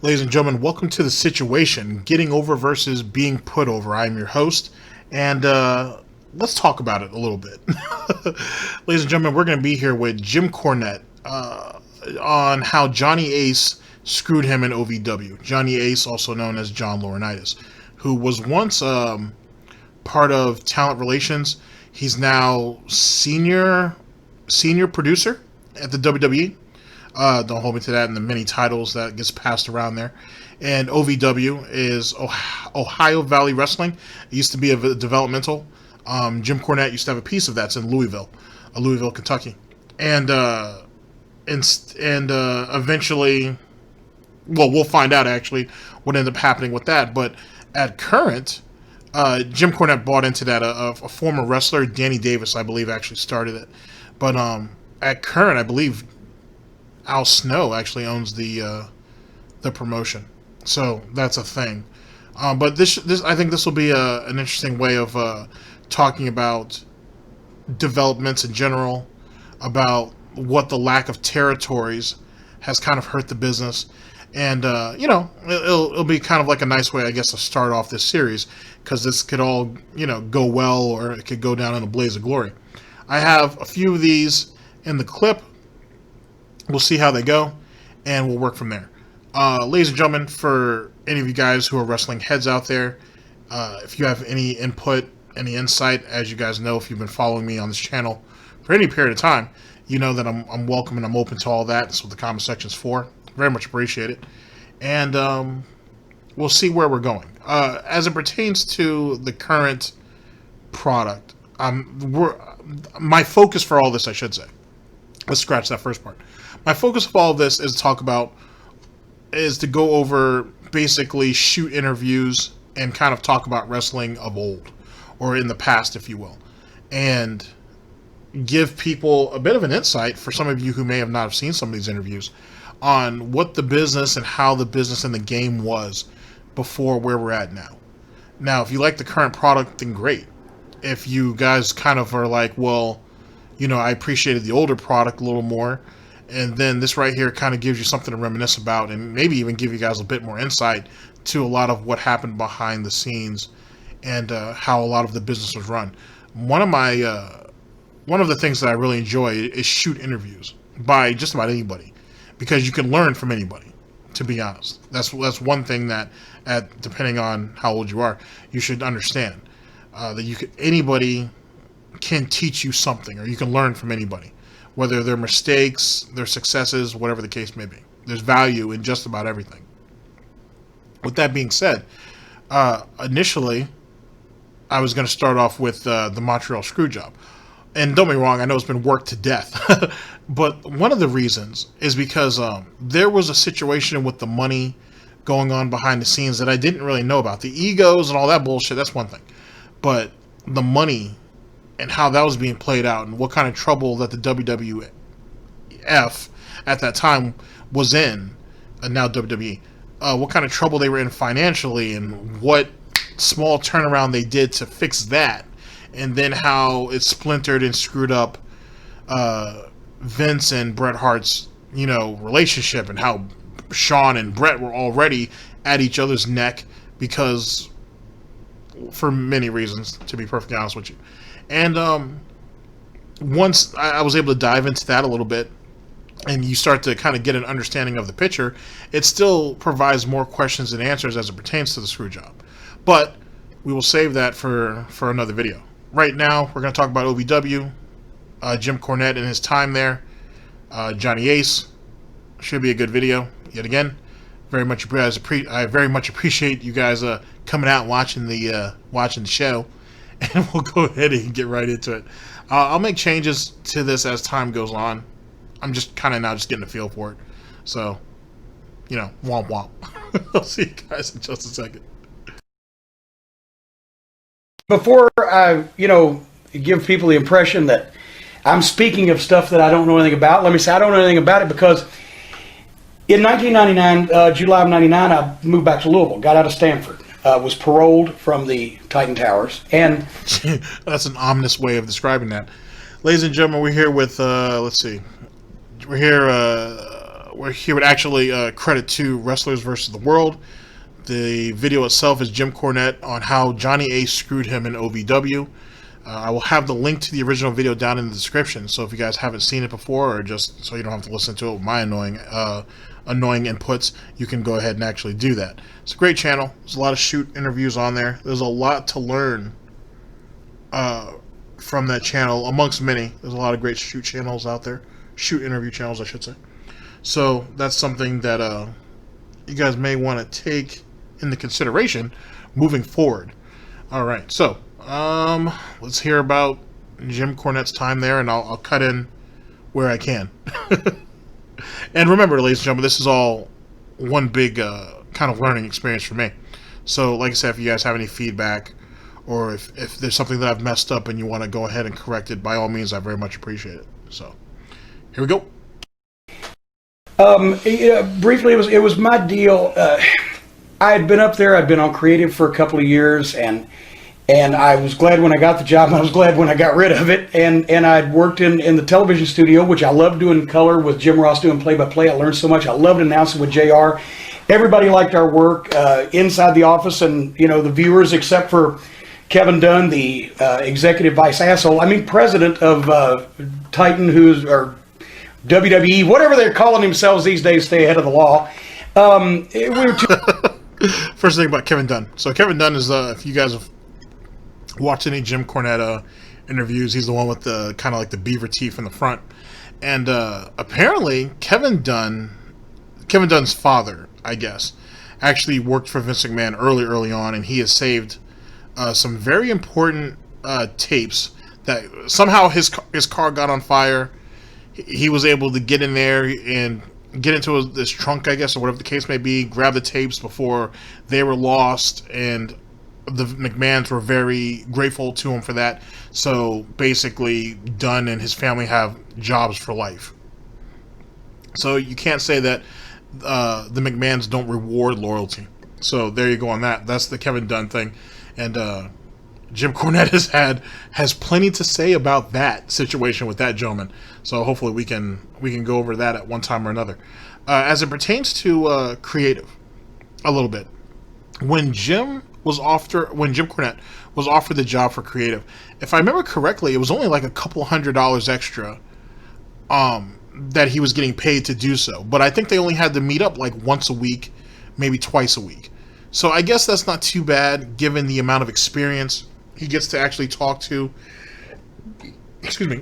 Ladies and gentlemen, welcome to The Situation, Getting Over versus Being Put Over. I'm your host, and let's talk about it a little bit. Ladies and gentlemen, we're going to be here with Jim Cornette on how Johnny Ace screwed him in OVW. Johnny Ace, also known as John Laurinaitis, who was once part of talent relations. He's now senior producer at the WWE. Don't hold me to that, and the many titles that gets passed around there. And OVW is Ohio Valley Wrestling. It used to be a developmental. Jim Cornette used to have a piece of that. It's in Louisville, Kentucky. And eventually, well, we'll find out actually what ended up happening with that. But at current, Jim Cornette bought into that. A former wrestler, Danny Davis, I believe, actually started it. But at current, I believe Al Snow actually owns the promotion, so that's a thing. But this I think this will be an interesting way of talking about developments in general, about what the lack of territories has kind of hurt the business, and it'll be kind of like a nice way, I guess, to start off this series, because this could all go well, or it could go down in a blaze of glory. I have a few of these in the clip. We'll see how they go, and we'll work from there. Ladies and gentlemen, for any of you guys who are wrestling heads out there, if you have any input, any insight, as you guys know, if you've been following me on this channel for any period of time, you know that I'm welcome and I'm open to all that. That's what the comment section's for. Very much appreciate it. And we'll see where we're going. As it pertains to the current product, my focus for all this, I should say. Let's scratch that first part. My focus of all of this is to go over basically shoot interviews and kind of talk about wrestling of old, or in the past, if you will, and give people a bit of an insight, for some of you who may have not have seen some of these interviews, on what the business and how the business and the game was before where we're at now. Now, if you like the current product, then great. If you guys kind of are like, well, I appreciated the older product a little more, and then this right here kind of gives you something to reminisce about, and maybe even give you guys a bit more insight to a lot of what happened behind the scenes, and how a lot of the business was run. One of the things that I really enjoy is shoot interviews by just about anybody, because you can learn from anybody. To be honest, that's one thing that, depending on how old you are, you should understand that anybody can teach you something, or you can learn from anybody, whether their mistakes, their successes, whatever the case may be. There's value in just about everything. With that being said, initially, I was going to start off with the Montreal Screwjob. And don't get me wrong, I know it's been worked to death. But one of the reasons is because there was a situation with the money going on behind the scenes that I didn't really know about. The egos and all that bullshit, that's one thing. But the money and how that was being played out, and what kind of trouble that the WWF at that time was in, and now WWE, what kind of trouble they were in financially, and what small turnaround they did to fix that, and then how it splintered and screwed up Vince and Bret Hart's relationship, and how Shawn and Bret were already at each other's neck, because for many reasons, to be perfectly honest with you. And once I was able to dive into that a little bit, and you start to kind of get an understanding of the picture, it still provides more questions and answers as it pertains to the screw job. But we will save that for another video. Right now, we're going to talk about OVW, Jim Cornette and his time there, Johnny Ace. Should be a good video, yet again. I very much appreciate you guys coming out and watching the show. And we'll go ahead and get right into it. I'll make changes to this as time goes on. I'm just kind of now just getting a feel for it. So, womp womp. I'll see you guys in just a second. Before I, give people the impression that I'm speaking of stuff that I don't know anything about, let me say I don't know anything about it, because in 1999, July of 99, I moved back to Louisville, got out of Stanford. Was paroled from the Titan Towers, and that's an ominous way of describing that. Ladies and gentlemen, we're here with we're here we're here with actually credit to Wrestlers vs. the World. The video itself is Jim Cornette on how Johnny Ace screwed him in OVW. I will have the link to the original video down in the description, so if you guys haven't seen it before, or just so you don't have to listen to it with my annoying inputs, you can go ahead and actually do that. It's a great channel. There's a lot of shoot interviews on there. There's a lot to learn from that channel, amongst many. There's a lot of great shoot channels out there. Shoot interview channels, I should say. So that's something that you guys may want to take into consideration moving forward. All right, so let's hear about Jim Cornette's time there, and I'll cut in where I can. And remember, ladies and gentlemen, this is all one big kind of learning experience for me. So, like I said, if you guys have any feedback, or if there's something that I've messed up and you want to go ahead and correct it, by all means, I very much appreciate it. So, here we go. Briefly, it was my deal. I had been up there. I'd been on creative for a couple of years, and I was glad when I got the job, and I was glad when I got rid of it. And I'd worked in the television studio, which I loved doing color with Jim Ross doing play-by-play. I learned so much. I loved announcing with JR. Everybody liked our work inside the office, and the viewers, except for Kevin Dunn, the executive vice asshole. I mean, president of Titan, or WWE, whatever they're calling themselves these days, stay ahead of the law. We were First thing about Kevin Dunn. So Kevin Dunn is, if you guys have watched any Jim Cornette interviews, he's the one with the kind of like the beaver teeth in the front. And apparently Kevin Dunn's father, I guess, actually worked for Vince McMahon early on, and he has saved some very important tapes that somehow his car got on fire. He was able to get in there and get into this trunk, I guess, or whatever the case may be, grab the tapes before they were lost, and the McMahons were very grateful to him for that. So basically, Dunn and his family have jobs for life. So you can't say that the McMahons don't reward loyalty. So there you go on that. That's the Kevin Dunn thing. And Jim Cornette has plenty to say about that situation with that gentleman. So hopefully we can go over that at one time or another. As it pertains to creative, a little bit. When Jim Cornette was offered the job for creative, if I remember correctly, it was only like a couple $100 extra that he was getting paid to do so. But I think they only had to meet up like once a week, maybe twice a week. So I guess that's not too bad, given the amount of experience he gets to actually talk to. Excuse me.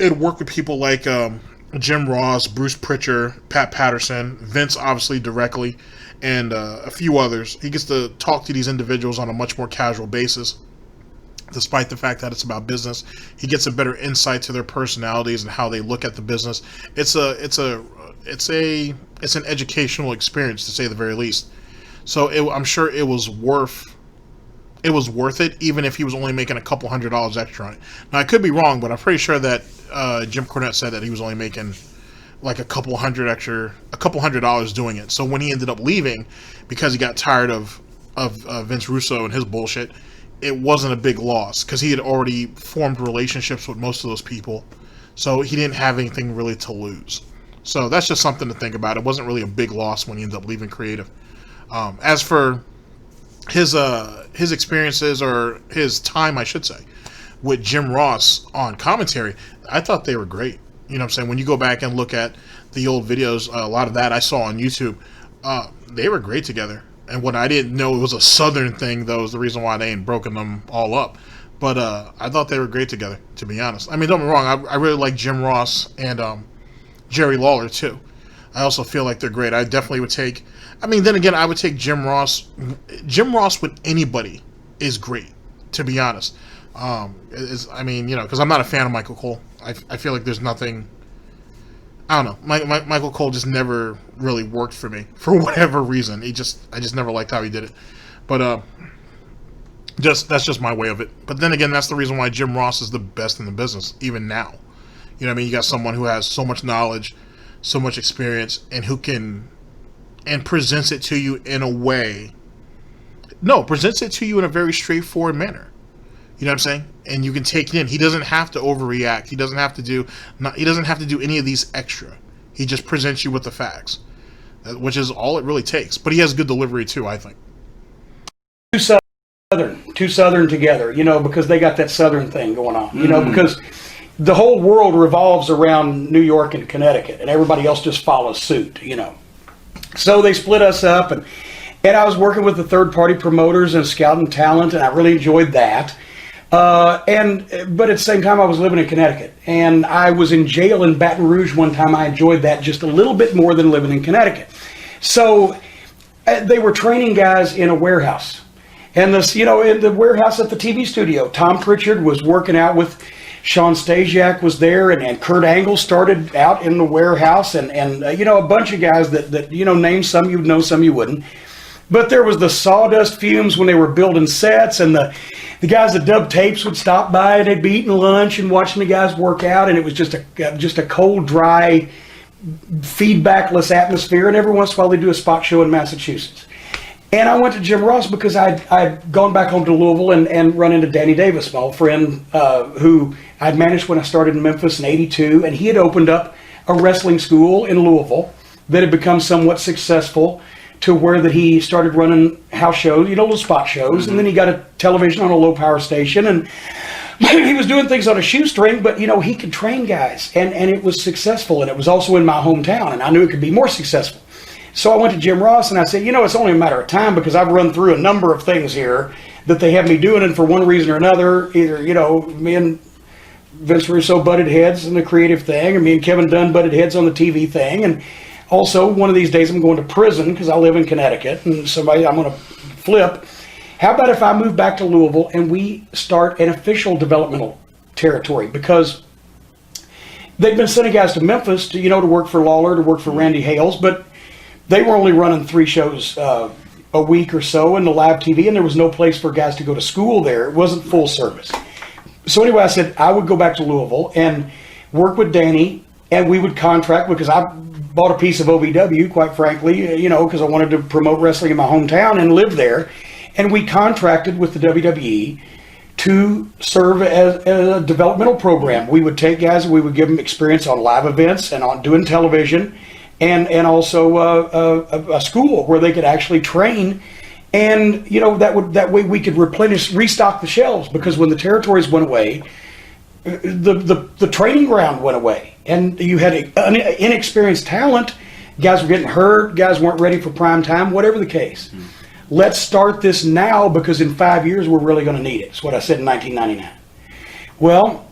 And work with people like Jim Ross, Bruce Pritchard, Pat Patterson, Vince obviously directly, and a few others. He gets to talk to these individuals on a much more casual basis, despite the fact that it's about business. He gets a better insight to their personalities and how they look at the business. It's an educational experience, to say the very least. So I'm sure it was worth it, even if he was only making a couple $100 extra on it. Now I could be wrong, but I'm pretty sure that Jim Cornette said that he was only making like a couple $100 doing it. So when he ended up leaving, because he got tired of Vince Russo and his bullshit, it wasn't a big loss, because he had already formed relationships with most of those people, so he didn't have anything really to lose. So that's just something to think about. It wasn't really a big loss when he ended up leaving creative. As for his experiences, or his time, I should say, with Jim Ross on commentary, I thought they were great. You know what I'm saying? When you go back and look at the old videos, a lot of that I saw on YouTube, they were great together. And what I didn't know, it was a Southern thing, though, is the reason why they ain't broken them all up. But I thought they were great together, to be honest. I mean, don't get me wrong, I really like Jim Ross and Jerry Lawler, too. I also feel like they're great. I definitely would take... I mean, then again, I would take Jim Ross. Jim Ross with anybody is great, to be honest. Because I'm not a fan of Michael Cole. I feel like there's nothing... I don't know. Michael Cole just never really worked for me, for whatever reason. I just never liked how he did it. But that's just my way of it. But then again, that's the reason why Jim Ross is the best in the business, even now. You know what I mean? You got someone who has so much knowledge, so much experience, and who can... and presents it to you in a way... No, presents it to you in a very straightforward manner. You know what I'm saying? And you can take it in. He doesn't have to overreact. He doesn't have to do any of these extra. He just presents you with the facts, which is all it really takes. But he has good delivery too, I think. Too Southern together, because they got that Southern thing going on, because the whole world revolves around New York and Connecticut, and everybody else just follows suit, So they split us up, and I was working with the third-party promoters and scouting talent, and I really enjoyed that. But at the same time, I was living in Connecticut, and I was in jail in Baton Rouge one time. I enjoyed that just a little bit more than living in Connecticut. So they were training guys in a warehouse. And this, in the warehouse at the TV studio, Tom Pritchard was working out with Sean Stasiak was there, and Kurt Angle started out in the warehouse, and a bunch of guys that name some you'd know, some you wouldn't. But there was the sawdust fumes when they were building sets, and the guys that dubbed tapes would stop by, and they'd be eating lunch and watching the guys work out, and it was just a cold, dry, feedbackless atmosphere. And every once in a while they'd do a spot show in Massachusetts. And I went to Jim Ross because I'd gone back home to Louisville and run into Danny Davis, my old friend, who I'd managed when I started in Memphis in '82, and he had opened up a wrestling school in Louisville that had become somewhat successful to where that he started running house shows, little spot shows, and then he got a television on a low power station, and he was doing things on a shoestring, but he could train guys, and it was successful, and it was also in my hometown, and I knew it could be more successful. So I went to Jim Ross and I said, it's only a matter of time because I've run through a number of things here that they have me doing, and for one reason or another, either, me and Vince Russo butted heads on the creative thing, or me and Kevin Dunn butted heads on the TV thing, and also one of these days I'm going to prison because I live in Connecticut, and I'm going to flip. How about if I move back to Louisville and we start an official developmental territory? Because they've been sending guys to Memphis to work for Lawler, to work for Randy Hales, but they were only running 3 shows a week or so in the live TV, and there was no place for guys to go to school there. It wasn't full service. So anyway, I said I would go back to Louisville and work with Danny, and we would contract, because I bought a piece of OVW, quite frankly, because I wanted to promote wrestling in my hometown and live there. And we contracted with the WWE to serve as a developmental program. We would take guys and we would give them experience on live events and on doing television, and also a school where they could actually train, and that way we could restock the shelves, because when the territories went away, the training ground went away, and you had inexperienced talent. Guys were getting hurt, guys weren't ready for prime time, whatever the case. Let's start this now, because in 5 years we're really going to need it. It's what I said in 1999. Well,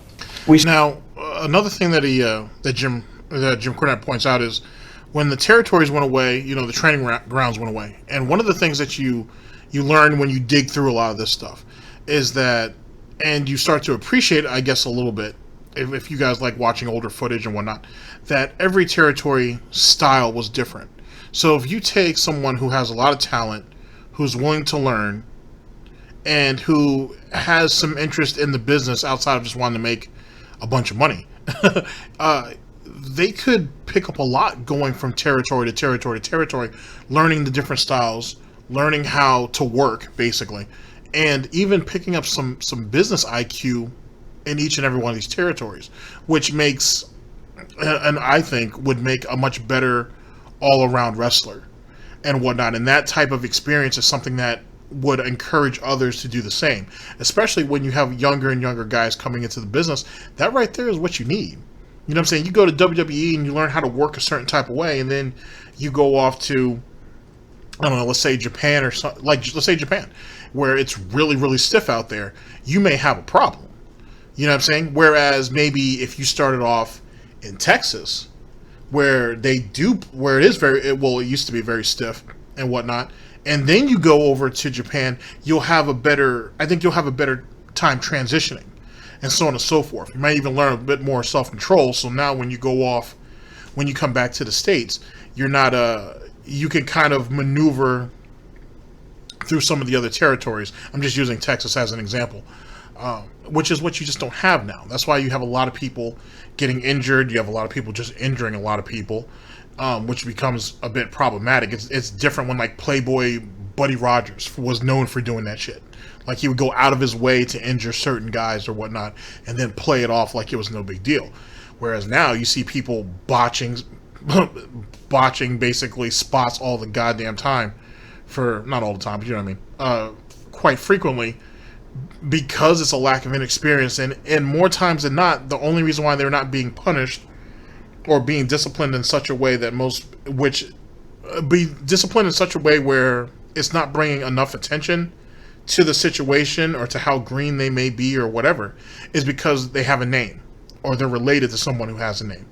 another thing that Jim Cornette points out is, when the territories went away, the training grounds went away. And one of the things that you learn when you dig through a lot of this stuff is that, and you start to appreciate, I guess, a little bit, if you guys like watching older footage and whatnot, that every territory style was different. So if you take someone who has a lot of talent, who's willing to learn, and who has some interest in the business outside of just wanting to make a bunch of money, they could pick up a lot going from territory to territory to territory, learning the different styles, learning how to work, basically, and even picking up some business IQ in each and every one of these territories, which makes, and I think would make a much better all-around wrestler and whatnot. And that type of experience is something that would encourage others to do the same, especially when you have younger and younger guys coming into the business. That right there is what you need. You know what I'm saying? You go to WWE and you learn how to work a certain type of way, and then you go off to, I don't know, let's say Japan, or something, let's say Japan, where it's really, really stiff out there. You may have a problem. You know what I'm saying? Whereas maybe if you started off in Texas, where it is it used to be very stiff and whatnot, and then you go over to Japan, you'll have a better time transitioning, and so on and so forth. You might even learn a bit more self-control. So now when you come back to the States, you're not you can kind of maneuver through some of the other territories. I'm just using Texas as an example, which is what you just don't have now. That's why you have a lot of people getting injured. You have a lot of people just injuring a lot of people, which becomes a bit problematic. It's different when, like, Playboy Buddy Rogers was known for doing that shit. Like, he would go out of his way to injure certain guys or whatnot, and then play it off like it was no big deal. Whereas now you see people botching botching basically spots all the goddamn time, for not all the time, but you know what I mean, quite frequently, because it's a lack of inexperience, and more times than not, the only reason why they're not being punished or being disciplined in such a way that be disciplined in such a way where it's not bringing enough attention to the situation or to how green they may be or whatever, is because they have a name or they're related to someone who has a name.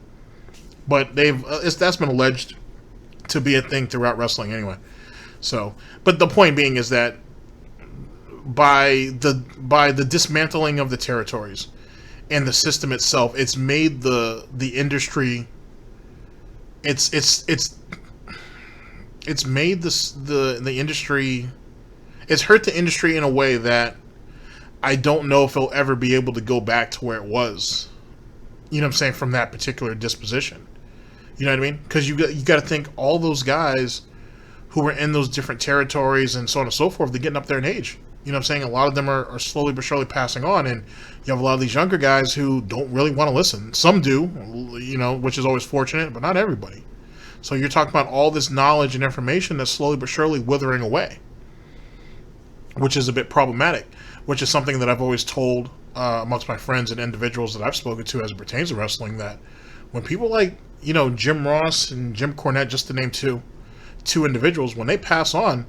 But that's been alleged to be a thing throughout wrestling anyway. So, but the point being is that by the dismantling of the territories and the system itself, it's made the industry, it's made the industry, it's hurt the industry in a way that I don't know if it'll ever be able to go back to where it was. You know what I'm saying? From that particular disposition. You know what I mean? Because you got to think all those guys who were in those different territories and so on and so forth, they're getting up there in age. You know what I'm saying? A lot of them are slowly but surely passing on, and you have a lot of these younger guys who don't really want to listen. Some do, you know, which is always fortunate, but not everybody. So you're talking about all this knowledge and information that's slowly but surely withering away, which is a bit problematic, which is something that I've always told amongst my friends and individuals that I've spoken to as it pertains to wrestling, that when people like, you know, Jim Ross and Jim Cornette, just to name two individuals, when they pass on,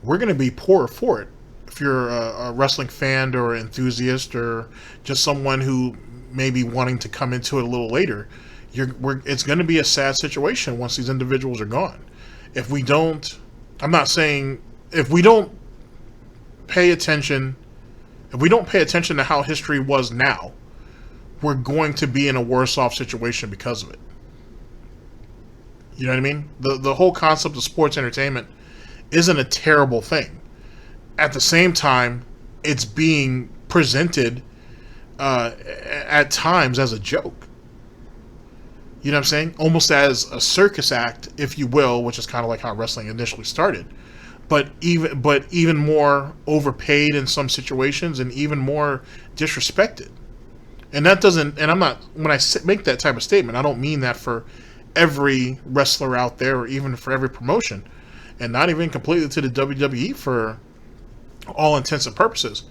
we're going to be poorer for it. If you're a wrestling fan or enthusiast or just someone who may be wanting to come into it a little later, it's going to be a sad situation once these individuals are gone. If we don't, I'm not saying, if we don't pay attention to how history was now, we're going to be in a worse off situation because of it. You know what I mean? The whole concept of sports entertainment isn't a terrible thing. At the same time, it's being presented at times as a joke. You know what I'm saying? Almost as a circus act, if you will, which is kind of like how wrestling initially started. But even more overpaid in some situations and even more disrespected. And that doesn't, and I'm not, when I make that type of statement, I don't mean that for every wrestler out there or even for every promotion, and not even completely to the WWE for all intents and purposes.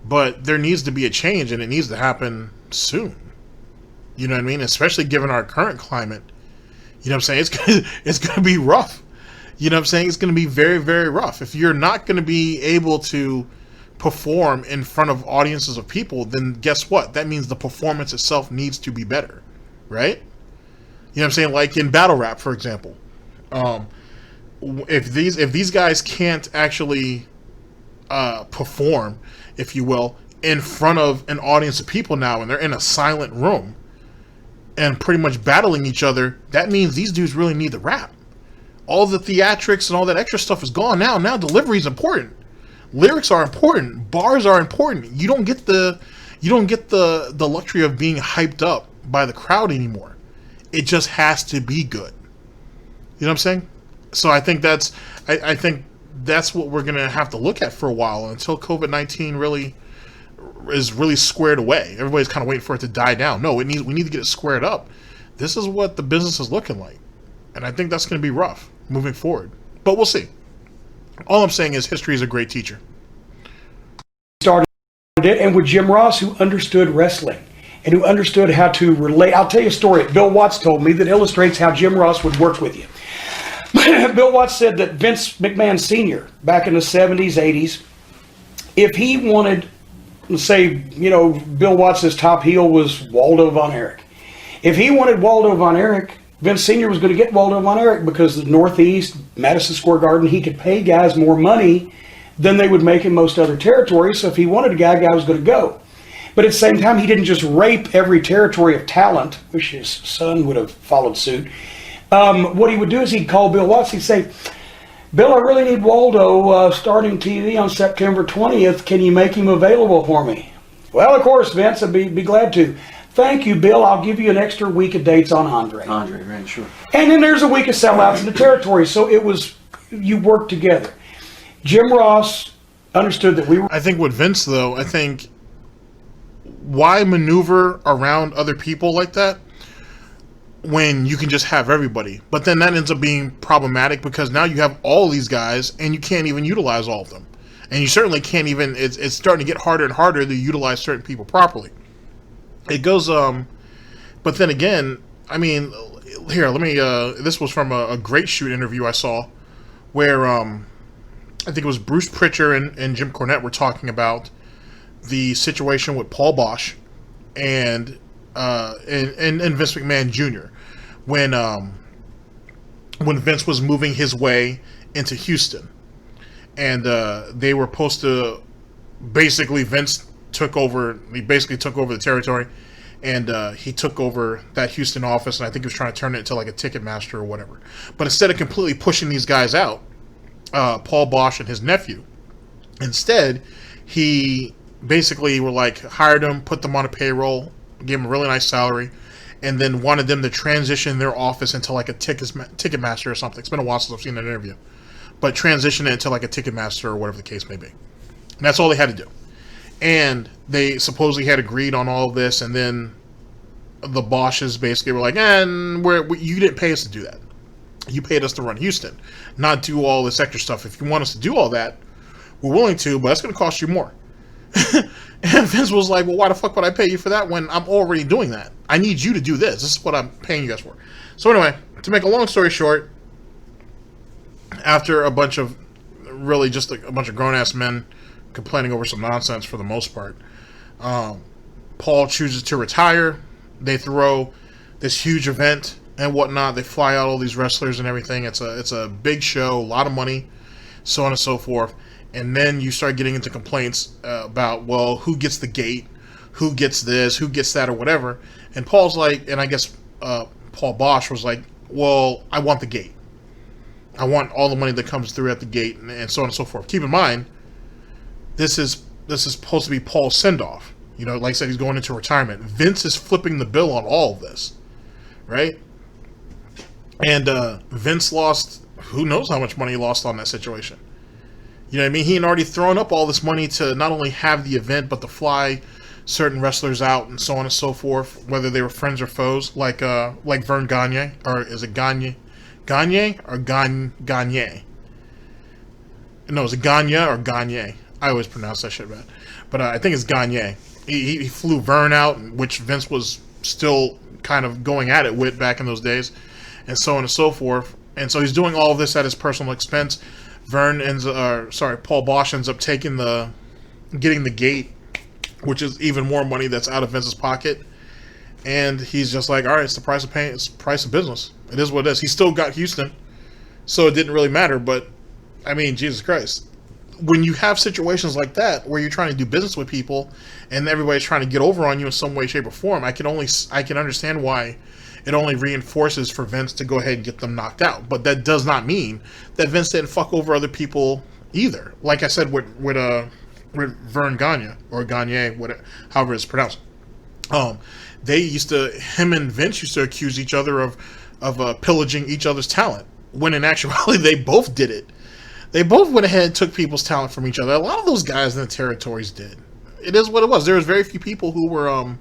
But there needs to be a change, and it needs to happen soon. You know what I mean? Especially given our current climate. You know what I'm saying? It's going to be rough. You know what I'm saying? It's going to be very, very rough. If you're not going to be able to perform in front of audiences of people, then guess what? That means the performance itself needs to be better, right? You know what I'm saying? Like in battle rap, for example. If these guys can't actually perform, if you will, in front of an audience of people now, and they're in a silent room and pretty much battling each other, that means these dudes really need the rap. All the theatrics and all that extra stuff is gone now. Now delivery is important. Lyrics are important. Bars are important. You don't get the luxury of being hyped up by the crowd anymore. It just has to be good. You know what I'm saying? So I think that's what we're gonna have to look at for a while until COVID-19 really is really squared away. Everybody's kind of waiting for it to die down. No, we need to get it squared up. This is what the business is looking like, and I think that's going to be rough moving forward. But we'll see. All I'm saying is history is a great teacher. Started it, and with Jim Ross, who understood wrestling and who understood how to relate. I'll tell you a story that Bill Watts told me that illustrates how Jim Ross would work with you. Bill Watts said that Vince McMahon Sr., back in the 70s, 80s, if he wanted, let's say, you know, Bill Watts' top heel was Waldo Von Erich. If he wanted Waldo Von Erich, Vince Sr. was going to get Waldo Von Erich because the Northeast, Madison Square Garden, he could pay guys more money than they would make in most other territories. So if he wanted a guy was going to go. But at the same time, he didn't just rape every territory of talent. Wish his son would have followed suit. What he would do is he'd call Bill Watts. He'd say, Bill, I really need Waldo starting TV on September 20th. Can you make him available for me? Well, of course, Vince, I'd be glad to. Thank you, Bill. I'll give you an extra week of dates on Andre. Andre, right, sure. And then there's a week of sellouts in the territory. So it was, you worked together. Jim Ross understood that we were... I think with Vince, though, I think why maneuver around other people like that when you can just have everybody. But then that ends up being problematic because now you have all these guys and you can't even utilize all of them. And you certainly can't even, it's starting to get harder and harder to utilize certain people properly. It goes, but then again, I mean, here, let me, this was from a Great Shoot interview I saw where, I think it was Bruce Prichard and Jim Cornette were talking about the situation with Paul Bosh and Vince McMahon Jr. when Vince was moving his way into Houston, and they were supposed to basically Vince took over. He basically took over the territory, and he took over that Houston office, and I think he was trying to turn it into like a Ticketmaster or whatever. But instead of completely pushing these guys out, Paul Bosh and his nephew, instead he basically were like hired them, put them on a payroll, gave them a really nice salary, and then wanted them to transition their office into like a Ticketmaster or something. It's been a while since I've seen that interview, but transition it into like a Ticketmaster or whatever the case may be. And that's all they had to do. And they supposedly had agreed on all of this, and then the Bosches basically were like, "And you didn't pay us to do that. You paid us to run Houston, not do all this extra stuff. If you want us to do all that, we're willing to, but that's going to cost you more." And Vince was like, "Well, why the fuck would I pay you for that when I'm already doing that? I need you to do this. This is what I'm paying you guys for." So anyway, to make a long story short, after a bunch of really just a bunch of grown-ass men complaining over some nonsense for the most part, Paul chooses to retire. They throw this huge event and whatnot. They fly out all these wrestlers and everything. It's a big show, a lot of money, so on and so forth. And then you start getting into complaints about, well, who gets the gate, who gets this, who gets that, or whatever. And Paul's like, and I guess Paul Bosh was like, well, I want the gate. I want all the money that comes through at the gate, and so on and so forth. Keep in mind, this is supposed to be Paul's send-off. You know, like I said, he's going into retirement. Vince is flipping the bill on all of this, right? And Vince lost, who knows how much money he lost on that situation. You know what I mean? He had already thrown up all this money to not only have the event, but to fly certain wrestlers out and so on and so forth, whether they were friends or foes, like Vern Gagne, or is it Gagne? Gagne or Gagne? No, is it Gagne or Gagne? I always pronounce that shit bad. But I think it's Gagne. He flew Vern out, which Vince was still kind of going at it with back in those days, and so on and so forth. And so he's doing all of this at his personal expense. Paul Bosh ends up getting the gate, which is even more money that's out of Vince's pocket. And he's just like, all right, it's the price of paying. It's the price of business. It is what it is. He still got Houston, so it didn't really matter. But I mean, Jesus Christ, when you have situations like that where you're trying to do business with people and everybody's trying to get over on you in some way, shape, or form, I can understand why it only reinforces for Vince to go ahead and get them knocked out. But that does not mean that Vince didn't fuck over other people either. Like I said with Vern Gagne, or Gagne, however it's pronounced. Him and Vince used to accuse each other of pillaging each other's talent, when in actuality they both did it. They both went ahead and took people's talent from each other. A lot of those guys in the territories did. It is what it was. There was very few people who were,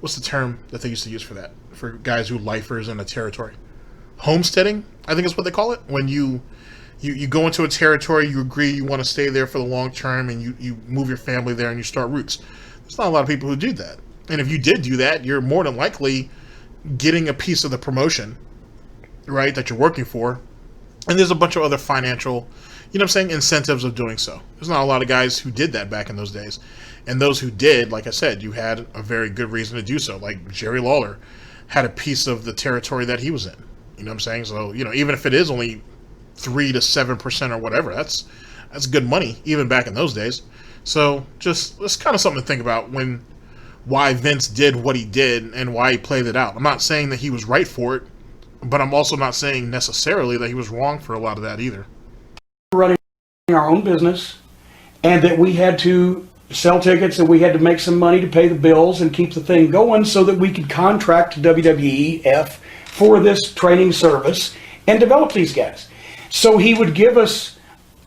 what's the term that they used to use for that? For guys who lifers in a territory? Homesteading, I think is what they call it. When you go into a territory, you agree you want to stay there for the long term, and you move your family there and you start roots. There's not a lot of people who do that. And if you did do that, you're more than likely getting a piece of the promotion, right, that you're working for. And there's a bunch of other financial, incentives of doing so. There's not a lot of guys who did that back in those days. And those who did, like I said, you had a very good reason to do so. Like Jerry Lawler had a piece of the territory that he was in. You know what I'm saying? So, even if it is only 3 to 7% or whatever, that's good money, even back in those days. So it's kind of something to think about why Vince did what he did and why he played it out. I'm not saying that he was right for it, but I'm also not saying necessarily that he was wrong for a lot of that either. Running our own business, and that we had to sell tickets and we had to make some money to pay the bills and keep the thing going so that we could contract WWEF for this training service and develop these guys. So he would give us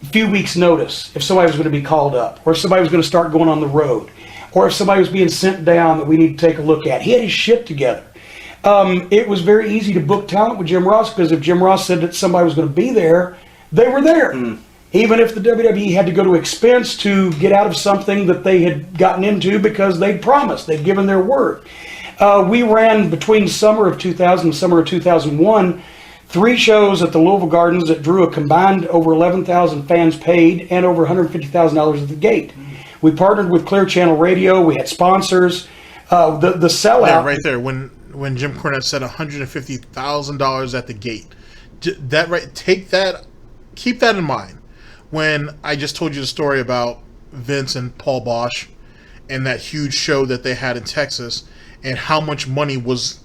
a few weeks' notice if somebody was going to be called up, or if somebody was going to start going on the road, or if somebody was being sent down that we need to take a look at. He had his shit together. It was very easy to book talent with Jim Ross because if Jim Ross said that somebody was going to be there, they were there. Even if the WWE had to go to expense to get out of something that they had gotten into because they'd promised, they'd given their word. We ran between summer of 2000 and summer of 2001, 3 shows at the Louisville Gardens that drew a combined over 11,000 fans paid and over $150,000 at the gate. We partnered with Clear Channel Radio. We had sponsors. The sellout. Yeah, right there. When Jim Cornette said $150,000 at the gate, that right. Take that. Keep that in mind. When I just told you the story about Vince and Paul Bosch and that huge show that they had in Texas and how much money was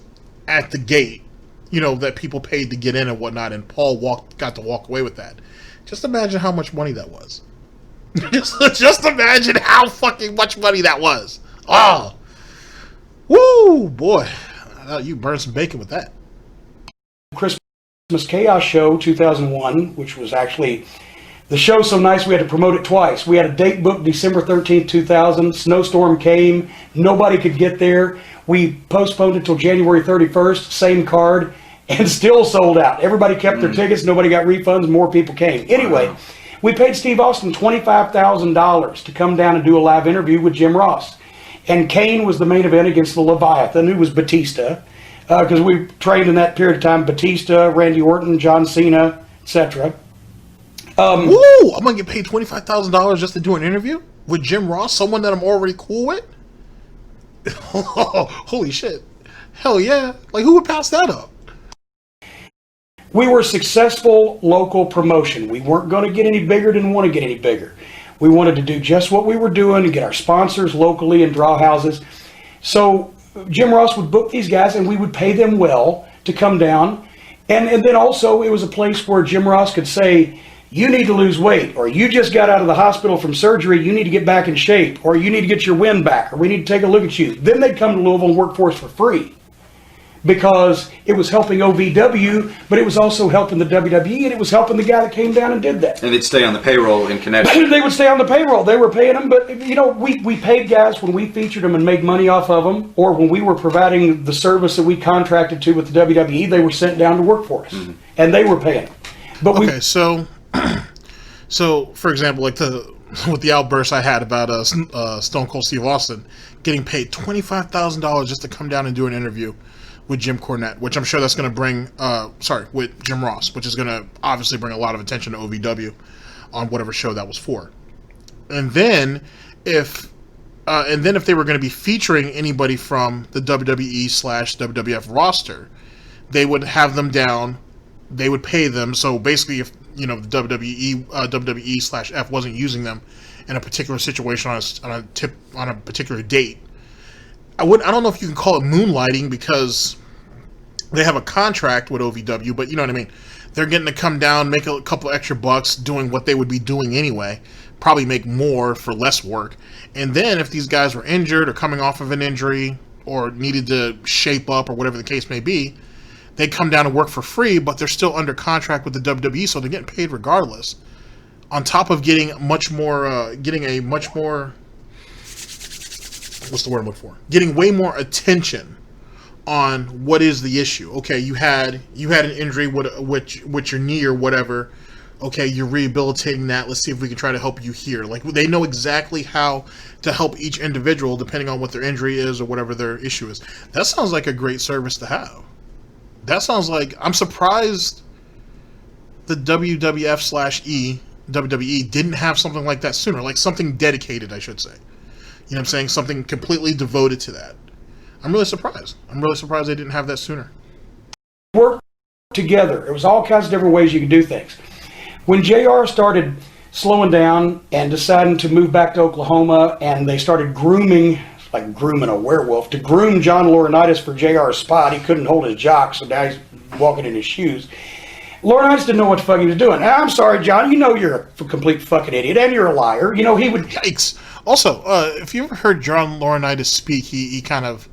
at the gate, that people paid to get in and whatnot, and Paul got to walk away with that. Just imagine how much money that was. just imagine how fucking much money that was. Oh, woo, boy. You burned some bacon with that. Christmas Chaos Show 2001, which was actually... The show's so nice we had to promote it twice. We had a date booked December 13th, 2000. Snowstorm came. Nobody could get there. We postponed it till January 31st, same card, and still sold out. Everybody kept their tickets. Nobody got refunds. More people came. Anyway, we paid Steve Austin $25,000 to come down and do a live interview with Jim Ross. And Kane was the main event against the Leviathan, who was Batista, because we trained in that period of time Batista, Randy Orton, John Cena, etc. Woo! I'm gonna get paid $25,000 just to do an interview with Jim Ross, someone that I'm already cool with. Holy shit! Hell yeah! Like, who would pass that up? We were a successful local promotion. We weren't going to get any bigger, didn't want to get any bigger. We wanted to do just what we were doing and get our sponsors locally and draw houses. So Jim Ross would book these guys and we would pay them well to come down. And then also it was a place where Jim Ross could say, you need to lose weight, or you just got out of the hospital from surgery, you need to get back in shape, or you need to get your wind back, or we need to take a look at you. Then they'd come to Louisville and work for us for free because it was helping OVW, but it was also helping the WWE, and it was helping the guy that came down and did that. And they'd stay on the payroll in Connecticut. They would stay on the payroll. They were paying them, but we paid guys when we featured them and made money off of them, or when we were providing the service that we contracted to with the WWE, they were sent down to work for us, and they were paying them. But So, for example, like with the outburst I had about Stone Cold Steve Austin getting paid $25,000 just to come down and do an interview with Jim Cornette, which I'm sure that's going to bring, with Jim Ross, which is going to obviously bring a lot of attention to OVW on whatever show that was for. And then if they were going to be featuring anybody from the WWE/WWF roster, they would have them down. They would pay them. So basically, if the WWE/F wasn't using them in a particular situation on a particular date, I don't know if you can call it moonlighting because they have a contract with OVW, but you know what I mean. They're getting to come down, make a couple extra bucks, doing what they would be doing anyway. Probably make more for less work. And then if these guys were injured or coming off of an injury or needed to shape up or whatever the case may be, they come down and work for free, but they're still under contract with the WWE, so they're getting paid regardless. On top of getting a much more, getting way more attention on what is the issue. Okay, you had an injury with your knee or whatever. Okay, you're rehabilitating that. Let's see if we can try to help you here. Like, they know exactly how to help each individual depending on what their injury is or whatever their issue is. That sounds like a great service to have. That sounds like, I'm surprised the WWE didn't have something like that sooner, like something dedicated, I should say. You know what I'm saying? Something completely devoted to that. I'm really surprised. They didn't have that sooner. Work together. There was all kinds of different ways you could do things. When JR started slowing down and deciding to move back to Oklahoma, and they started grooming a werewolf, to groom John Laurinaitis for JR's spot. He couldn't hold his jock, so now he's walking in his shoes. Laurinaitis didn't know what the fuck he was doing. I'm sorry, John, you're a complete fucking idiot, and you're a liar. He would... Yikes. Also, if you ever heard John Laurinaitis speak, he kind of...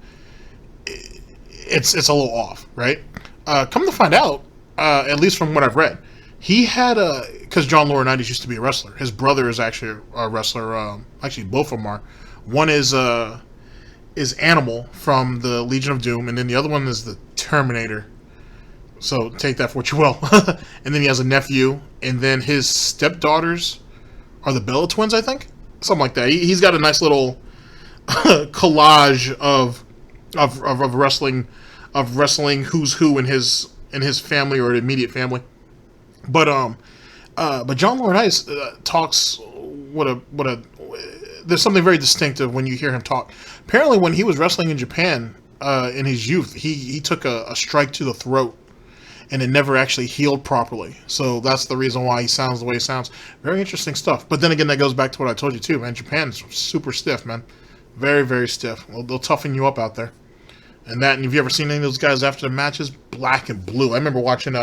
It's a little off, right? Come to find out, at least from what I've read, he had because John Laurinaitis used to be a wrestler. His brother is actually a wrestler. Actually, both of them are. One is Animal from the Legion of Doom, and then the other one is the Terminator. So take that for what you will. And then he has a nephew, and then his stepdaughters are the Bella twins, I think, something like that. He's got a nice little collage of wrestling who's who in his family or immediate family. But John Laurinaitis talks there's something very distinctive when you hear him talk. Apparently, when he was wrestling in Japan in his youth, he took a strike to the throat, and it never actually healed properly. So that's the reason why he sounds the way he sounds. Very interesting stuff. But then again, that goes back to what I told you too, man. Japan's super stiff, man. Very, very stiff. They'll toughen you up out there. And have you ever seen any of those guys after the matches? Black and blue. I remember watching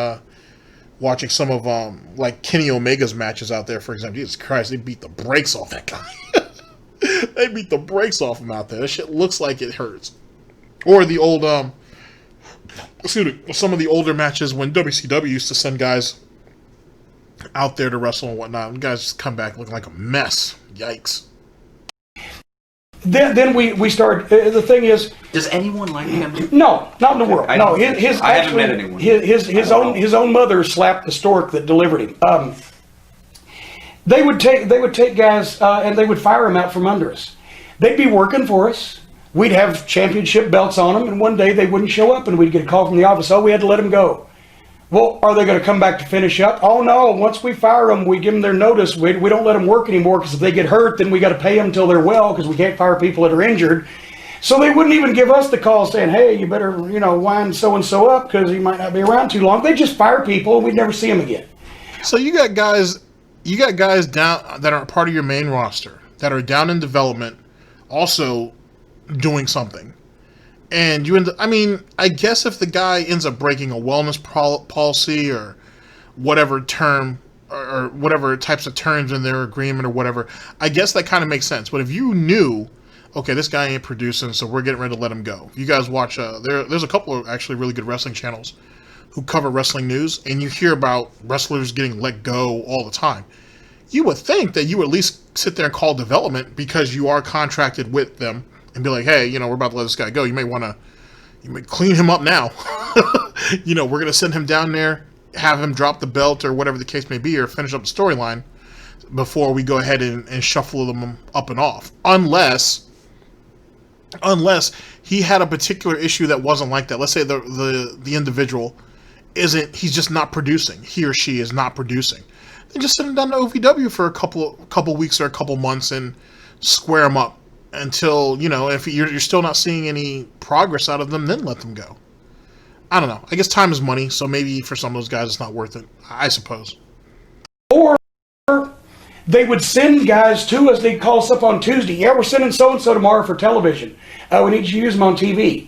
some of like Kenny Omega's matches out there, for example. Jesus Christ, they beat the brakes off that guy. They beat the brakes off him out there. That shit looks like it hurts. Or the old some of the older matches when WCW used to send guys out there to wrestle and whatnot. And guys just come back looking like a mess. Yikes. Then we start. The thing is, does anyone like him? No, not in the world. I haven't met anyone. His own mother slapped the stork that delivered him. They would take guys and they would fire them out from under us. They'd be working for us. We'd have championship belts on them, and one day they wouldn't show up, and we'd get a call from the office. Oh, we had to let them go. Well, are they going to come back to finish up? Oh no! Once we fire them, we give them their notice. We don't let them work anymore, because if they get hurt, then we got to pay them until they're well, because we can't fire people that are injured. So they wouldn't even give us the call saying, "Hey, you better wind so and so up, because he might not be around too long." They just fire people, and we'd never see them again. So you got guys down that are part of your main roster that are down in development, also doing something. And I guess if the guy ends up breaking a wellness policy or whatever term or whatever types of terms in their agreement or whatever, I guess that kind of makes sense. But if you knew, okay, this guy ain't producing, so we're getting ready to let him go. You guys watch, there's a couple of actually really good wrestling channels who cover wrestling news, and you hear about wrestlers getting let go all the time. You would think that you would at least sit there and call development because you are contracted with them and be like, hey, we're about to let this guy go. You may clean him up now. We're going to send him down there, have him drop the belt or whatever the case may be, or finish up the storyline before we go ahead and shuffle them up and off. Unless he had a particular issue that wasn't like that. Let's say the individual he's just not producing. He or she is not producing. Then just send him down to OVW for a couple weeks or a couple months and square him up until, if you're still not seeing any progress out of them, then let them go. I don't know. I guess time is money, so maybe for some of those guys it's not worth it, I suppose. Or they would send guys to us. They'd call us up on Tuesday. Yeah, we're sending so-and-so tomorrow for television. We need you to use them on TV.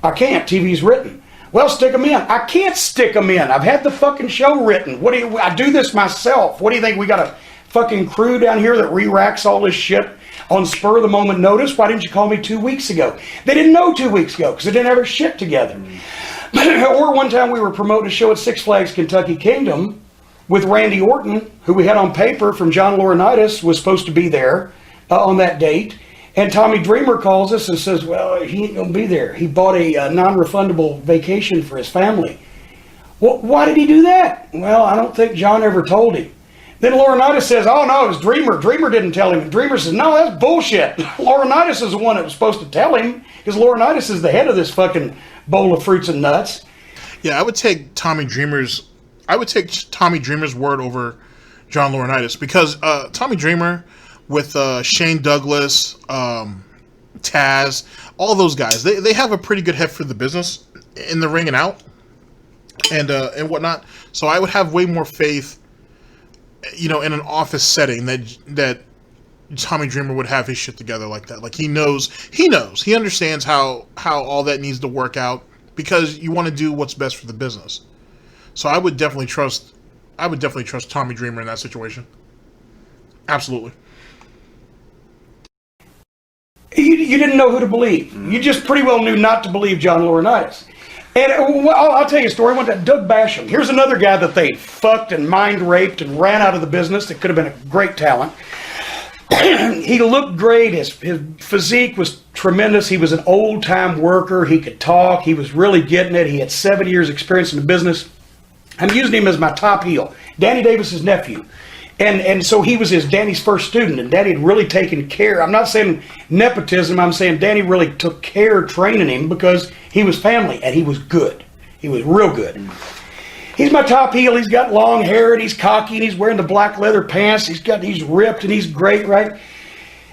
I can't. TV's written. Well, stick them in. I can't stick them in. I've had the fucking show written. I do this myself. What do you think? We got a fucking crew down here that re-racks all this shit on spur of the moment notice. Why didn't you call me 2 weeks ago? They didn't know 2 weeks ago because they didn't have their shit together. Or one time we were promoting a show at Six Flags Kentucky Kingdom with Randy Orton, who we had on paper from John Laurinaitis, was supposed to be there on that date. And Tommy Dreamer calls us and says, well, he ain't going to be there. He bought a non-refundable vacation for his family. Well, why did he do that? Well, I don't think John ever told him. Then Laurinaitis says, oh, no, it was Dreamer. Dreamer didn't tell him. And Dreamer says, no, that's bullshit. Laurinaitis is the one that was supposed to tell him, because Laurinaitis is the head of this fucking bowl of fruits and nuts. Yeah, I would take Tommy Dreamer's word over John Laurinaitis, because Tommy Dreamer with Shane Douglas, Taz, all those guys, they have a pretty good head for the business in the ring and out and whatnot. So I would have way more faith, in an office setting that Tommy Dreamer would have his shit together like that. Like he understands how all that needs to work out, because you want to do what's best for the business. So I would definitely trust Tommy Dreamer in that situation. Absolutely. You didn't know who to believe. You just pretty well knew not to believe John Laurinaitis. And I'll tell you a story. One time, Doug Basham. Here's another guy that they fucked and mind raped and ran out of the business that could have been a great talent. He looked great. His physique was tremendous. He was an old-time worker. He could talk. He was really getting it. He had 7 years experience in the business. I'm using him as my top heel. Danny Davis's nephew. And so he was Danny's first student, and Danny had really taken care. I'm not saying nepotism. I'm saying Danny really took care training him because he was family, and he was good. He was real good. He's my top heel. He's got long hair, and he's cocky, and he's wearing the black leather pants. He's ripped, and he's great, right?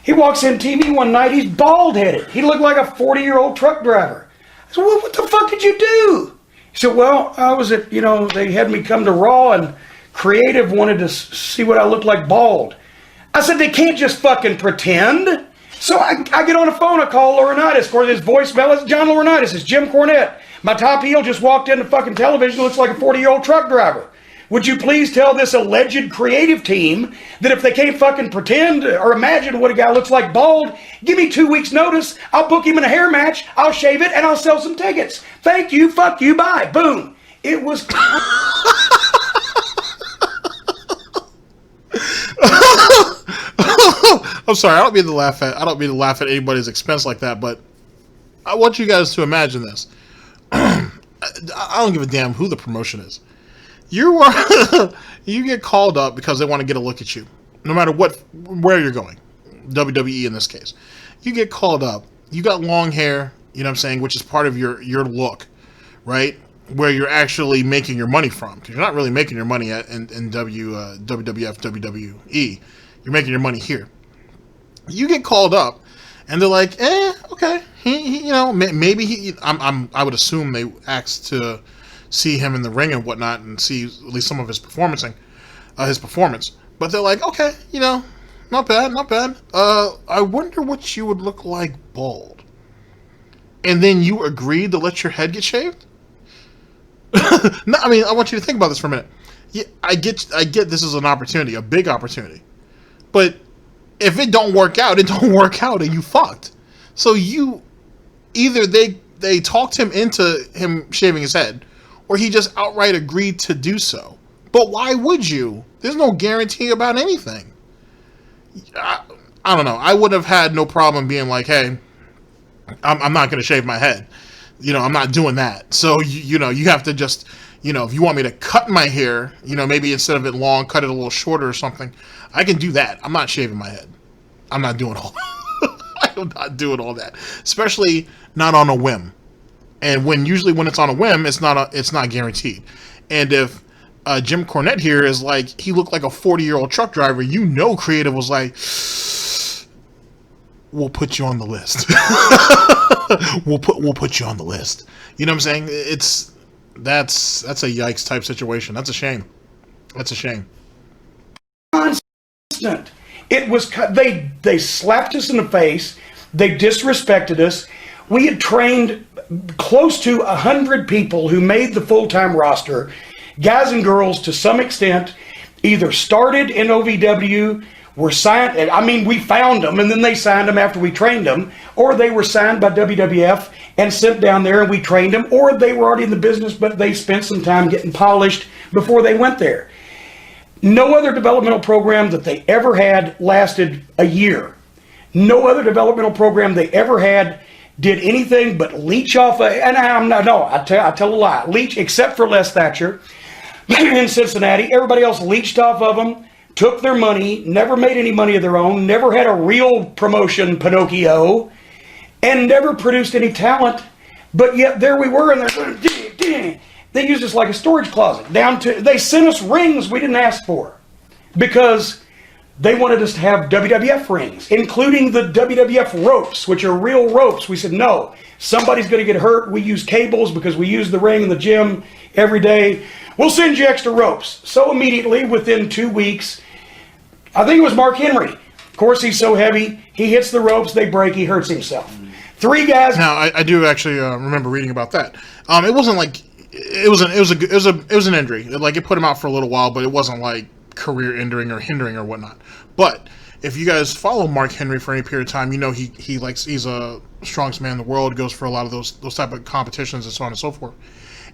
He walks in TV one night. He's bald-headed. He looked like a 40-year-old truck driver. I said, well, what the fuck did you do? He said, well, I was at, they had me come to Raw, and Creative wanted to see what I looked like bald. I said, they can't just fucking pretend. So I get on the phone, I call Laurinaitis. Of course, his voicemail is John Laurinaitis. It's Jim Cornette. My top heel just walked into fucking television, looks like a 40-year-old truck driver. Would you please tell this alleged creative team that if they can't fucking pretend or imagine what a guy looks like bald, give me 2 weeks notice, I'll book him in a hair match, I'll shave it, and I'll sell some tickets. Thank you, fuck you, bye. Boom. It was... I'm sorry. I don't mean to laugh at anybody's expense like that, but I want you guys to imagine this. I don't give a damn who the promotion is. You get called up because they want to get a look at you, no matter where you're going. WWE in this case, you get called up. You got long hair, you know what I'm saying, which is part of your look, right? Where you're actually making your money from, because you're not really making your money in WWF, WWE. You're making your money here. You get called up, and they're like, okay, maybe I would assume they asked to see him in the ring and whatnot, and see at least some of his performance. But they're like, okay, not bad. I wonder what you would look like bald. And then you agreed to let your head get shaved? No, I mean, I want you to think about this for a minute. Yeah, I get this is an opportunity, a big opportunity. But if it don't work out, it don't work out, and you fucked. So either they talked him into him shaving his head, or he just outright agreed to do so. But why would you? There's no guarantee about anything. I don't know. I would have had no problem being like, hey, I'm not going to shave my head. I'm not doing that. So, you have to just, if you want me to cut my hair, maybe instead of it long, cut it a little shorter or something, I can do that. I'm not shaving my head. I'm not doing all I'm not doing all that. Especially not on a whim. And usually when it's on a whim, it's not guaranteed. And if Jim Cornette here is like, he looked like a 40-year-old truck driver, Creative was like, we'll put you on the list. we'll put you on the list. You know what I'm saying? That's a yikes type situation. That's a shame. Constant. It was they slapped us in the face. They disrespected us. We had trained close to 100 people who made the full-time roster, guys and girls to some extent, either started in OVW, were signed, I mean, we found them, and then they signed them after we trained them, or they were signed by WWF and sent down there and we trained them, or they were already in the business, but they spent some time getting polished before they went there. No other developmental program that they ever had lasted a year. No other developmental program they ever had did anything but leech off I tell a lie. Leech, except for Les Thatcher in Cincinnati. Everybody else leeched off of them, took their money, never made any money of their own, never had a real promotion, Pinocchio, and never produced any talent. But yet there we were, and they used us like a storage closet. They sent us rings we didn't ask for because they wanted us to have WWF rings, including the WWF ropes, which are real ropes. We said, no, somebody's going to get hurt. We use cables because we use the ring in the gym every day. We'll send you extra ropes. So immediately, within 2 weeks, I think it was Mark Henry. Of course, he's so heavy. He hits the ropes, they break, he hurts himself. 3 guys. Now, I do actually remember reading about that. It wasn't like it was an injury. It put him out for a little while, but it wasn't like career ending or hindering or whatnot. But if you guys follow Mark Henry for any period of time, he's a strongest man in the world, goes for a lot of those type of competitions and so on and so forth.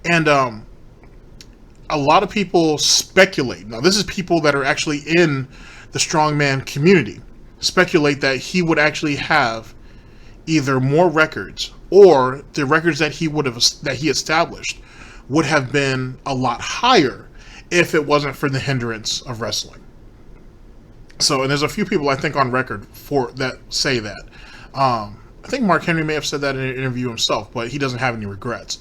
And a lot of people speculate. Now, this is people that are actually in the strongman community. speculate that he would actually have either more records, or the records that he established would have been a lot higher if it wasn't for the hindrance of wrestling. So, and there's a few people I think on record for that say that. I think Mark Henry may have said that in an interview himself, but he doesn't have any regrets.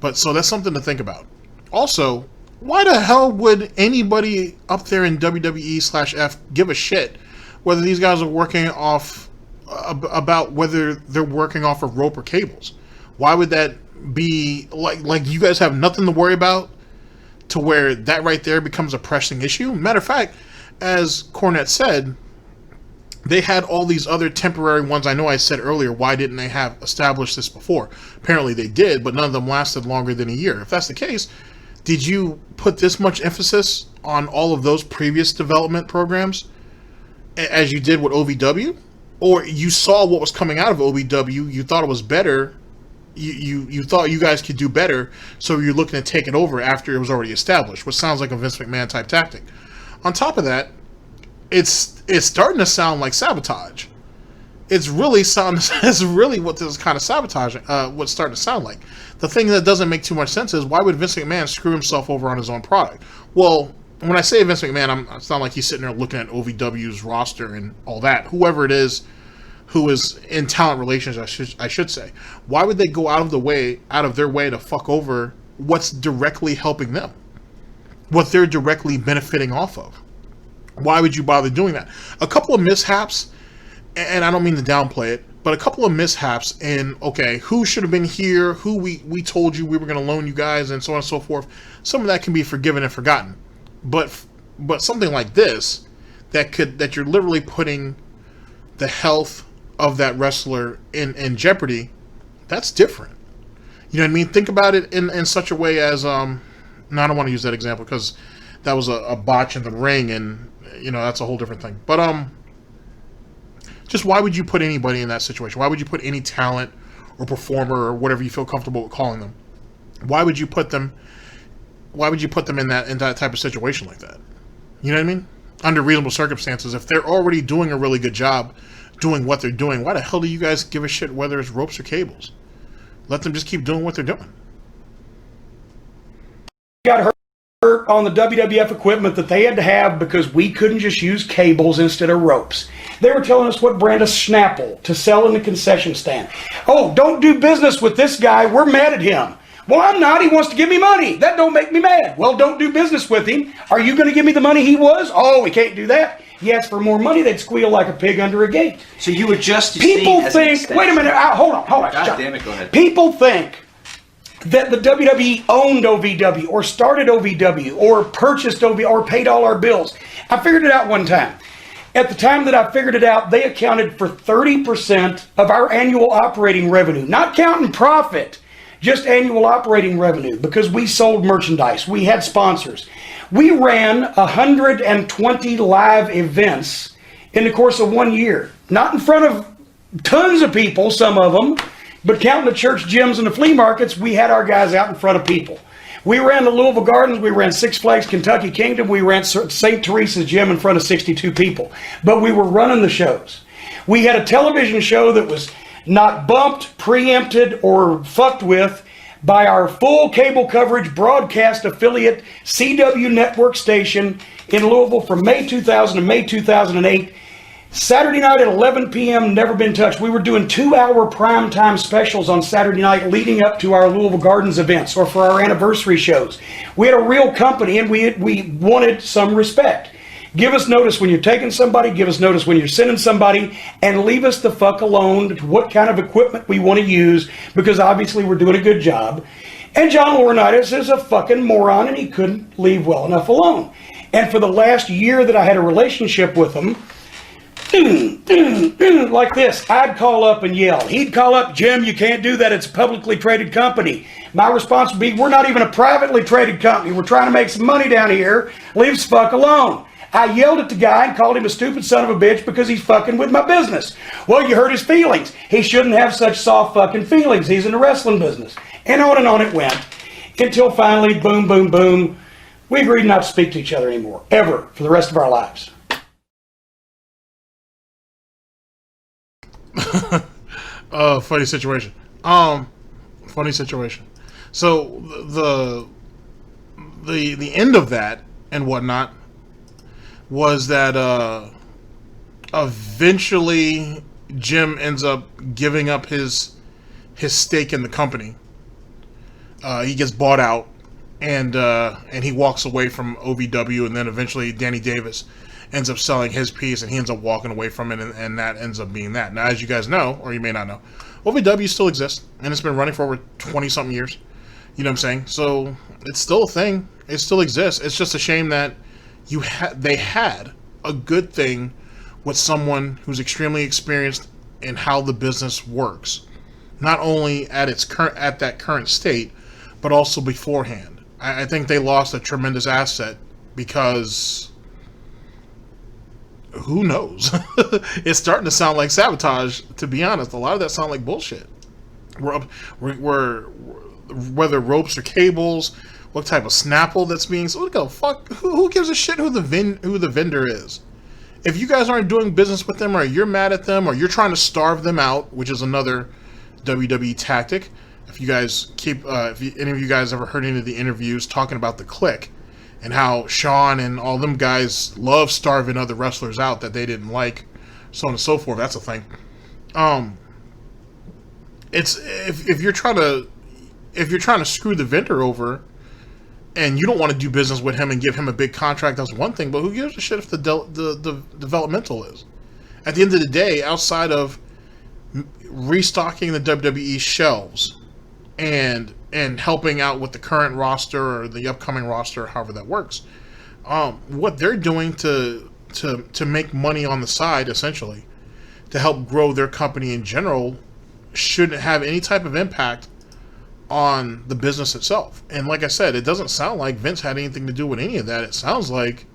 But so that's something to think about. Also, why the hell would anybody up there in WWE/F give a shit whether these guys are working off about whether they're working off of rope or cables? Why would that be like you guys have nothing to worry about to where that right there becomes a pressing issue? Matter of fact, as Cornette said, they had all these other temporary ones. I know I said earlier, why didn't they have established this before? Apparently they did, but none of them lasted longer than a year. If that's the case, did you put this much emphasis on all of those previous development programs as you did with OVW? Or you saw what was coming out of OVW, you thought it was better, you thought you guys could do better, so you're looking to take it over after it was already established, which sounds like a Vince McMahon type tactic. On top of that, it's starting to sound like sabotage. It's really what this is kind of sabotaging. What's starting to sound like. The thing that doesn't make too much sense is, why would Vince McMahon screw himself over on his own product? Well, when I say Vince McMahon, it's not like he's sitting there looking at OVW's roster and all that. Whoever it is who is in talent relations, I should say. Why would they go out of their way to fuck over what's directly helping them? What they're directly benefiting off of? Why would you bother doing that? A couple of mishaps, and I don't mean to downplay it, but a couple of mishaps in, okay, who should have been here, who we told you we were going to loan you guys, and so on and so forth. Some of that can be forgiven and forgotten. But something like this, that you're literally putting the health of that wrestler in jeopardy, that's different. You know what I mean? Think about it in such a way as, no, I don't want to use that example because that was a botch in the ring, and that's a whole different thing. But just why would you put anybody in that situation? Why would you put any talent or performer or whatever you feel comfortable with calling them? Why would you put them in that type of situation like that? You know what I mean? Under reasonable circumstances, if they're already doing a really good job doing what they're doing, why the hell do you guys give a shit whether it's ropes or cables? Let them just keep doing what they're doing. Got hurt on the WWF equipment that they had to have because we couldn't just use cables instead of ropes. They were telling us what brand of Snapple to sell in the concession stand. Oh, don't do business with this guy. We're mad at him. Well, I'm not. He wants to give me money. That don't make me mad. Well, don't do business with him. Are you going to give me the money he was? Oh, we can't do that. He asked for more money, they'd squeal like a pig under a gate. So you would just people think. Wait a minute. Hold on. God damn it. Go ahead. People think that the WWE owned OVW or started OVW or purchased OVW or paid all our bills. I figured it out one time. At the time that I figured it out, they accounted for 30% of our annual operating revenue, not counting profit. Just annual operating revenue, because we sold merchandise. We had sponsors. We ran 120 live events in the course of 1 year. Not in front of tons of people, some of them, but counting the church gyms and the flea markets, we had our guys out in front of people. We ran the Louisville Gardens, we ran Six Flags Kentucky Kingdom, we ran St. Teresa's Gym in front of 62 people. But we were running the shows. We had a television show that was not bumped, preempted, or fucked with by our full cable coverage broadcast affiliate CW network station in Louisville from May 2000 to May 2008. Saturday night at 11 p.m., never been touched. We were doing 2-hour primetime specials on Saturday night leading up to our Louisville Gardens events or for our anniversary shows. We had a real company, and we wanted some respect. Give us notice when you're taking somebody, give us notice when you're sending somebody, and leave us the fuck alone what kind of equipment we want to use, because obviously we're doing a good job. And John Laurinaitis is a fucking moron, and he couldn't leave well enough alone. And for the last year that I had a relationship with him, like this, I'd call up and yell. He'd call up, Jim, you can't do that. It's a publicly traded company. My response would be, we're not even a privately traded company. We're trying to make some money down here. Leave us fuck alone. I yelled at the guy and called him a stupid son of a bitch because he's fucking with my business. Well, you hurt his feelings. He shouldn't have such soft fucking feelings. He's in the wrestling business. And on it went. Until finally, boom, boom, boom, we agreed not to speak to each other anymore. Ever. For the rest of our lives. Funny situation. Funny situation. So the end of that and whatnot was that eventually Jim ends up giving up his stake in the company. He gets bought out, and he walks away from OVW, and then eventually Danny Davis ends up selling his piece, and he ends up walking away from it, and that ends up being that. Now, as you guys know, or you may not know, OVW still exists, and it's been running for over 20-something years. You know what I'm saying? So it's still a thing. It still exists. It's just a shame that they had a good thing with someone who's extremely experienced in how the business works, not only at that current state, but also beforehand. I think they lost a tremendous asset because who knows? It's starting to sound like sabotage. To be honest, a lot of that sound like bullshit. We're whether ropes or cables, what type of Snapple that's being. So what the fuck? Who gives a shit who the vendor is? If you guys aren't doing business with them, or you're mad at them, or you're trying to starve them out, which is another WWE tactic. If you guys any of you guys ever heard any of the interviews talking about the Clique and how Sean and all them guys love starving other wrestlers out that they didn't like, so on and so forth. That's a thing. It's if you're trying to screw the vendor over, and you don't want to do business with him and give him a big contract, that's one thing. But who gives a shit if the developmental is? At the end of the day, outside of restocking the WWE shelves and helping out with the current roster or the upcoming roster, however that works, what they're doing to make money on the side, essentially, to help grow their company in general, shouldn't have any type of impact on the business itself. And like I said, it doesn't sound like Vince had anything to do with any of that. It sounds like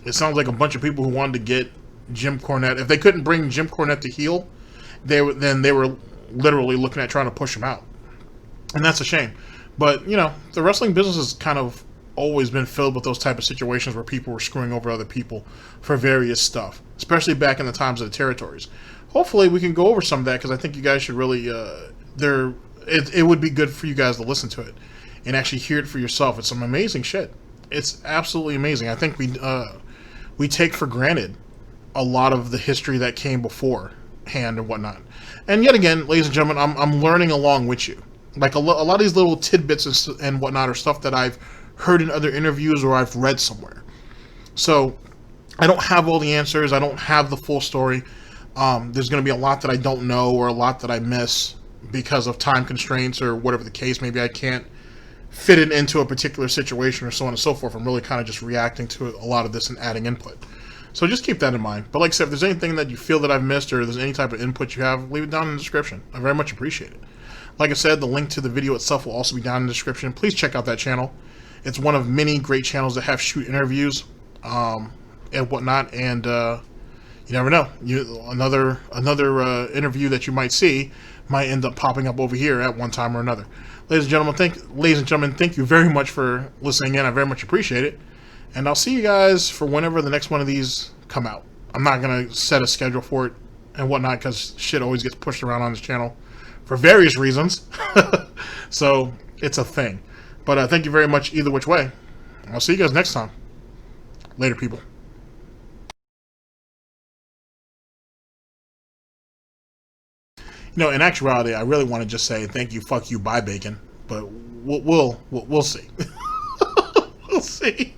a bunch of people who wanted to get Jim Cornette. If they couldn't bring Jim Cornette to heel, they were literally looking at trying to push him out. And that's a shame. But, you know, the wrestling business has kind of always been filled with those type of situations where people were screwing over other people for various stuff, especially back in the times of the territories. Hopefully we can go over some of that, because I think you guys should really it would be good for you guys to listen to it and actually hear it for yourself. It's some amazing shit. It's absolutely amazing. I think we take for granted a lot of the history that came beforehand and whatnot. And yet again, ladies and gentlemen, I'm learning along with you. Like a lot of these little tidbits and whatnot are stuff that I've heard in other interviews or I've read somewhere. So I don't have all the answers. I don't have the full story. There's going to be a lot that I don't know, or a lot that I miss because of time constraints or whatever the case. Maybe I can't fit it into a particular situation or so on and so forth. I'm really kind of just reacting to a lot of this and adding input. So just keep that in mind. But like I said, if there's anything that you feel that I've missed, or there's any type of input you have, leave it down in the description. I very much appreciate it. Like I said, the link to the video itself will also be down in the description. Please check out that channel. It's one of many great channels that have shoot interviews and whatnot. And you never know. Another interview that you might see might end up popping up over here at one time or another. Ladies and gentlemen, thank you very much for listening in. I very much appreciate it. And I'll see you guys for whenever the next one of these come out. I'm not going to set a schedule for it and whatnot, because shit always gets pushed around on this channel for various reasons. So it's a thing. But thank you very much either which way. I'll see you guys next time. Later, people. You know, in actuality, I really want to just say thank you, fuck you, bye, bacon. But we'll see. We'll see.